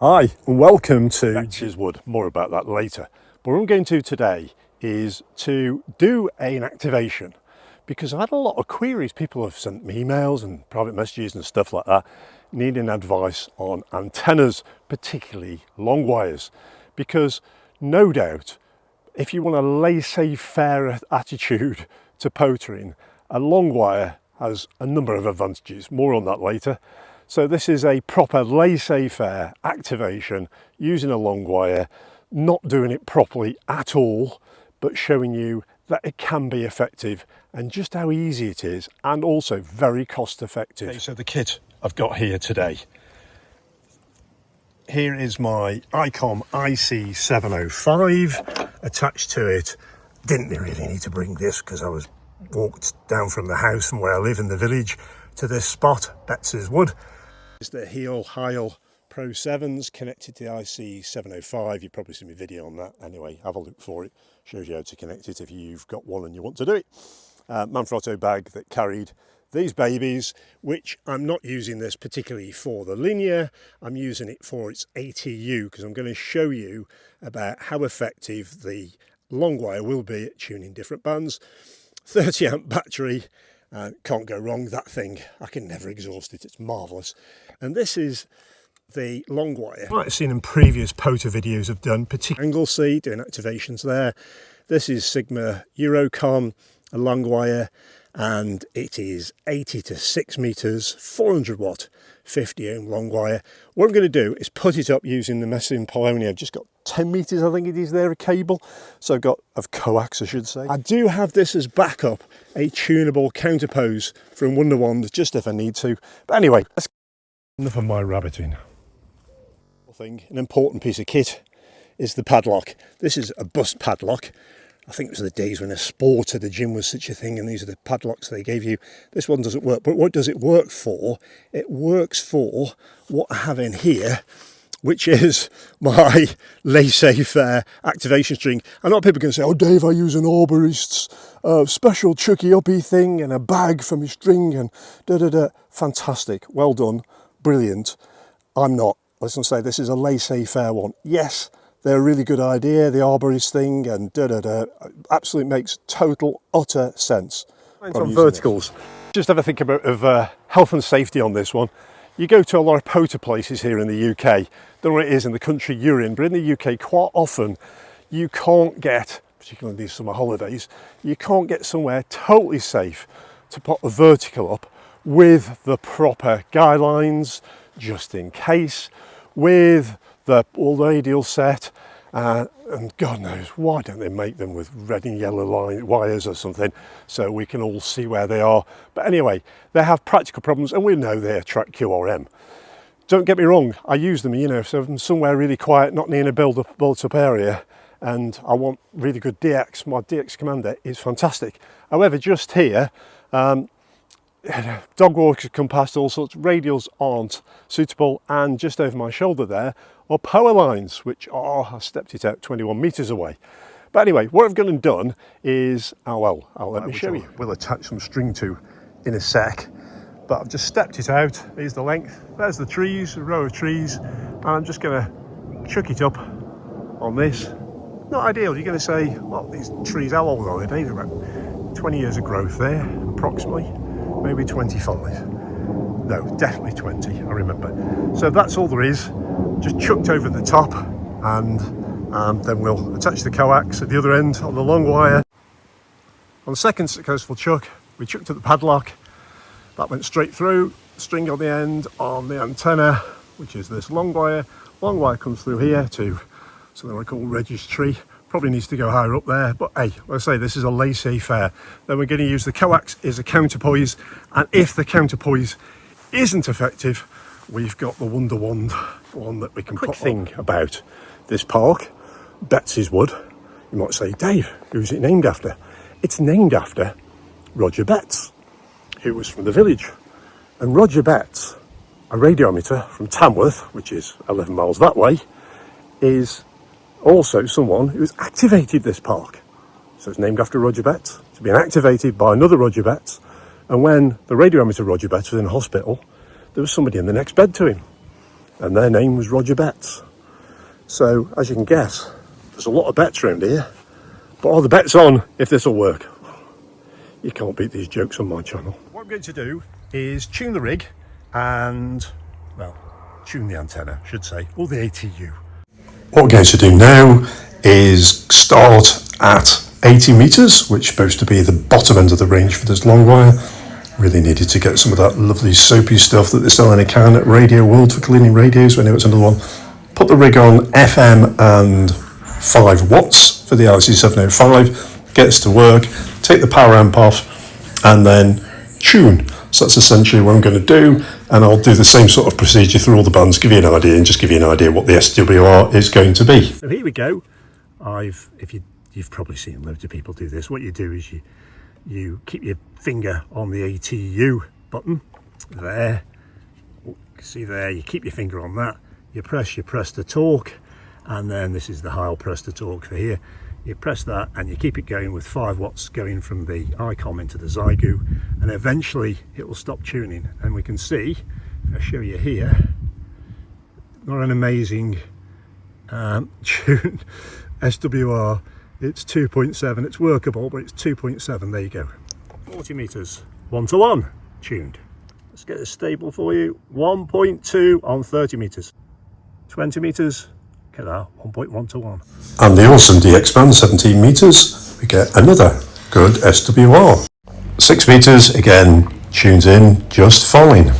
Hi and welcome to Betsy's Wood. More about that later. But what I'm going to today is to do an activation because I've had a lot of queries. People have sent me emails and private messages and stuff like that needing advice on antennas, particularly long wires, because no doubt if you want a laissez-faire attitude to POTAing, a long wire has a number of advantages. More on that later. So this is a proper laissez-faire activation using a long wire, not doing it properly at all, but showing you that it can be effective and just how easy it is, and also very cost effective. Okay, so the kit I've got here today. Here is my ICOM IC705 attached to it. Didn't really need to bring this because I was walked down from the house from where I live in the village to this spot, Betsy's Wood. It's the Heil Pro 7s connected to the IC705. You've probably seen my video on that. Anyway, have a look for it. Shows you how to connect it if you've got one and you want to do it. Manfrotto bag that carried these babies, which I'm not using this particularly for the linear. I'm using it for its ATU because I'm going to show you about how effective the long wire will be at tuning different bands. 30 amp battery. Can't go wrong, that thing. I can never exhaust it, it's marvellous. And this is the long wire. You might have seen in previous POTA videos I've done, particularly Anglesey, doing activations there. This is Sigma Euro-Comm, a long wire, and it is 80 to 6 meters, 400 watt, 50 ohm long wire. What I'm going to do is put it up using the Messing Polonia. I've just got 10 meters, I think it is there, a cable. So I've got, of coax I should say. I do have this as backup, a tunable counterpose from Wonderwand, just if I need to. But anyway, that's enough of my rabbiting. An important piece of kit is the padlock. This is a bust padlock. I think it was the days when a sport at the gym was such a thing, and these are the padlocks they gave you. This one doesn't work, but what does it work for? It works for what I have in here, which is my laissez-faire activation string. And a lot of people are going to say, oh Dave, I use an arborist's special chucky uppy thing and a bag for my string and da-da-da. Fantastic, well done, brilliant. I'm not. Listen, say this is a laissez-faire one. Yes, they're a really good idea, the arborist thing and da-da-da. Absolutely makes total, utter sense. On verticals, just have a think about health and safety on this one. You go to a lot of POTA places here in the UK, don't know what it is in the country you're in, but in the UK quite often you can't get, particularly in these summer holidays, you can't get somewhere totally safe to put a vertical up with the proper guidelines, just in case, with all the radial set, and God knows why don't they make them with red and yellow wires or something so we can all see where they are. But anyway, they have practical problems and we know they attract QRM. Don't get me wrong, I use them, you know, so if I'm somewhere really quiet, not near a built up area, and I want really good DX, my DX Commander is fantastic. However, just here, dog walkers come past, all sorts, radials aren't suitable, and just over my shoulder there are power lines, which are, I stepped it out 21 meters away. But anyway, what I've gone and done is, let me show you. We'll attach some string to in a sec, but I've just stepped it out. Here's the length, there's the trees, a row of trees, and I'm just gonna chuck it up on this. Not ideal, you're gonna say, well, these trees, how old are they? They're about 20 years of growth there, approximately. Maybe 25. No, definitely 20, I remember. So that's all there is, just chucked over the top, and then we'll attach the coax at the other end on the long wire. On the second successful chuck, we chucked at the padlock. That went straight through, string on the end on the antenna, which is this long wire. Long wire comes through here to something I call registry. Probably needs to go higher up there, but hey, let's say this is a laissez-faire. Then we're going to use the coax as a counterpoise, and if the counterpoise isn't effective, we've got the Wonderwand one that we can put on. Quick thing about this park, Betsy's Wood. You might say, Dave, who's it named after? It's named after Roger Betts, who was from the village. And Roger Betts, a radiometer from Tamworth, which is 11 miles that way, is also someone who's activated this park. So it's named after Roger Betts. It's been activated by another Roger Betts, and when the radiometer Roger Betts was in hospital, there was somebody in the next bed to him. and their name was Roger Betts. So, as you can guess, there's a lot of bets around here, but are the bets on if this will work? You can't beat these jokes on my channel. What I'm going to do is tune the rig and, well, tune the antenna, I should say, or the ATU. What we're going to do now is start at 80 meters, which is supposed to be the bottom end of the range for this long wire. Really needed to get some of that lovely soapy stuff that they sell in a can at Radio World for cleaning radios. I know it's another one. Put the rig on FM and 5 watts for the RC705, gets to work, take the power amp off, and then tune. So that's essentially what I'm going to do, and I'll do the same sort of procedure through all the bands, give you an idea, and just give you an idea what the SWR is going to be. So here we go. You've probably seen loads of people do this. What you do is you keep your finger on the ATU button there. See there, you keep your finger on that. You press to talk, and then this is the Heil press to talk for here. You press that and you keep it going with 5 watts going from the ICOM into the Zygu, and eventually it will stop tuning. And we can see, if I show you here, not an amazing tune. SWR, it's 2.7, it's workable, but it's 2.7, there you go. 40 meters, 1-to-1, tuned. Let's get this stable for you. 1.2 on 30 meters. 20 meters, get that, 1.1-to-1. And the awesome DX band, 17 meters, we get another good SWR. 6 meters, again, tunes in just fine.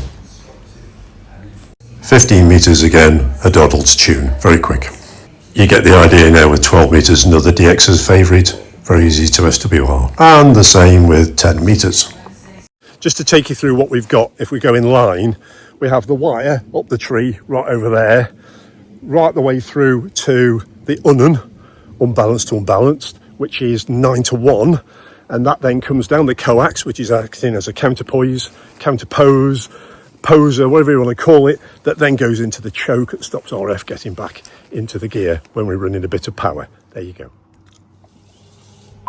15 meters again, a Doddle's tune, very quick. You get the idea now with 12 meters, another DX's favourite, very easy to SWR. And the same with 10 meters. Just to take you through what we've got, if we go in line, we have the wire up the tree, right over there, right the way through to the unbalanced to unbalanced, which is 9-to-1, and that then comes down the coax, which is acting as a counterpose, poser, whatever you want to call it, that then goes into the choke that stops RF getting back into the gear when we're running a bit of power. There you go.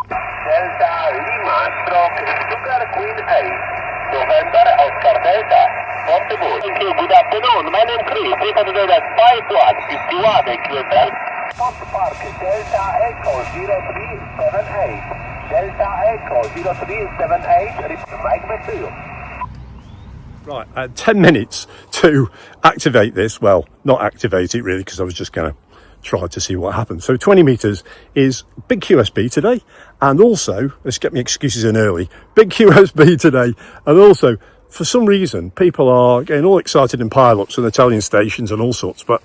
Delta Lima stroke Sugar Queen 8, November Oscar Delta, Portable. Thank you, good afternoon, my name is Chris, 805 watts, 51 equivalent. Port Park, Delta Echo 0378, Delta Echo 0378, Mike back to you. Right, 10 minutes to activate this. Well, not activate it really, because I was just going to try to see what happens. So 20 meters is big QSB today, and also, let's get me excuses in early, big QSB today, and also, for some reason, people are getting all excited in pile-ups and Italian stations and all sorts, but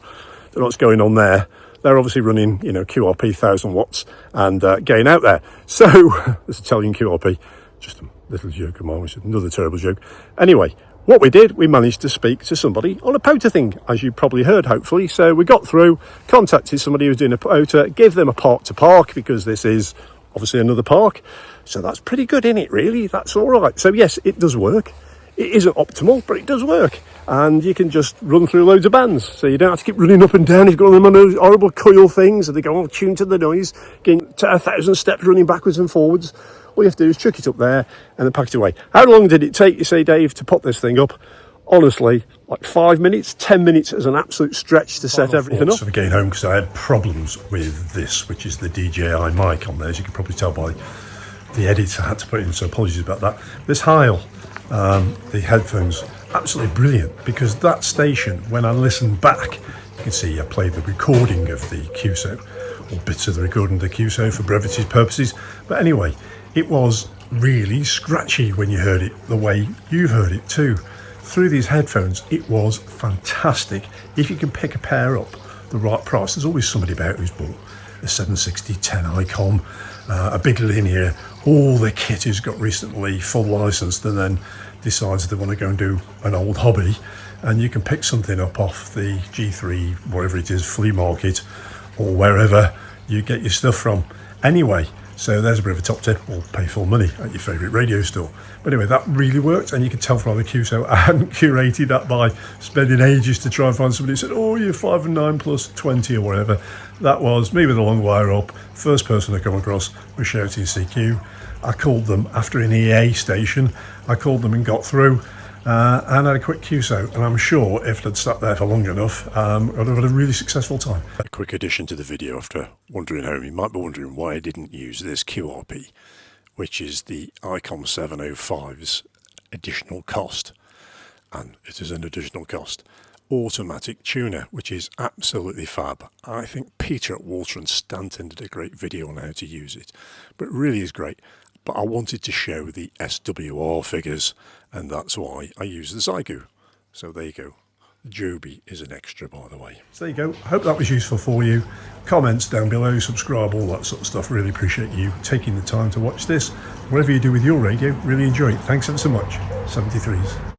don't know what's going on there. They're obviously running, QRP 1000 watts and getting out there. So, this Italian QRP, just a little joke of mine, which is another terrible joke. Anyway, what we did, we managed to speak to somebody on a POTA thing, as you probably heard, hopefully. So we got through, contacted somebody who's doing a POTA, gave them a park to park, because this is obviously another park. So that's pretty good, isn't it, really? That's all right. So yes, it does work. It isn't optimal, but it does work. And you can just run through loads of bands. So you don't have to keep running up and down. You've got them on those horrible coil things, and they go all tuned to the noise, getting to 1,000 steps running backwards and forwards. All you have to do is chuck it up there and then pack it away. How long did it take, you say, Dave, to put this thing up? Honestly, like 5 minutes, 10 minutes as an absolute stretch to set everything up. So getting home, because I had problems with this, which is the DJI mic on there, as you can probably tell by the edits I had to put in, so apologies about that. This Heil, the headphones, absolutely brilliant, because that station, when I listened back, you can see I played the recording of the QSO, or bits of the recording of the QSO for brevity's purposes, but anyway, it was really scratchy when you heard it, the way you've heard it too. Through these headphones, it was fantastic. If you can pick a pair up the right price, there's always somebody about who's bought a 760-10 ICOM, a big linear, all the kit who's got recently full licensed and then decides they want to go and do an old hobby, and you can pick something up off the G3, whatever it is, flea market, or wherever you get your stuff from. Anyway, so there's a bit of a top tip, or pay full money at your favourite radio store. But anyway, that really worked, and you can tell from the QSO, I hadn't curated that by spending ages to try and find somebody who said, oh, you're 5 and 9 plus 20 or whatever. That was me with a long wire up. First person I come across was shouting CQ. I called them after an EA station. I called them and got through. and had a quick QSO, and I'm sure if they'd sat there for long enough, I'd have had a really successful time. A quick addition to the video after wandering home. You might be wondering why I didn't use this QRP, which is the ICOM 705's additional cost, and it is an additional cost. Automatic tuner, which is absolutely fab. I think Peter at Walter and Stanton did a great video on how to use it, but it really is great. But I wanted to show the SWR figures, and that's why I use the Zygo. So there you go. The Joby is an extra, by the way. So there you go. Hope that was useful for you. Comments down below, subscribe, all that sort of stuff. Really appreciate you taking the time to watch this. Whatever you do with your radio, really enjoy it. Thanks ever so much. 73s.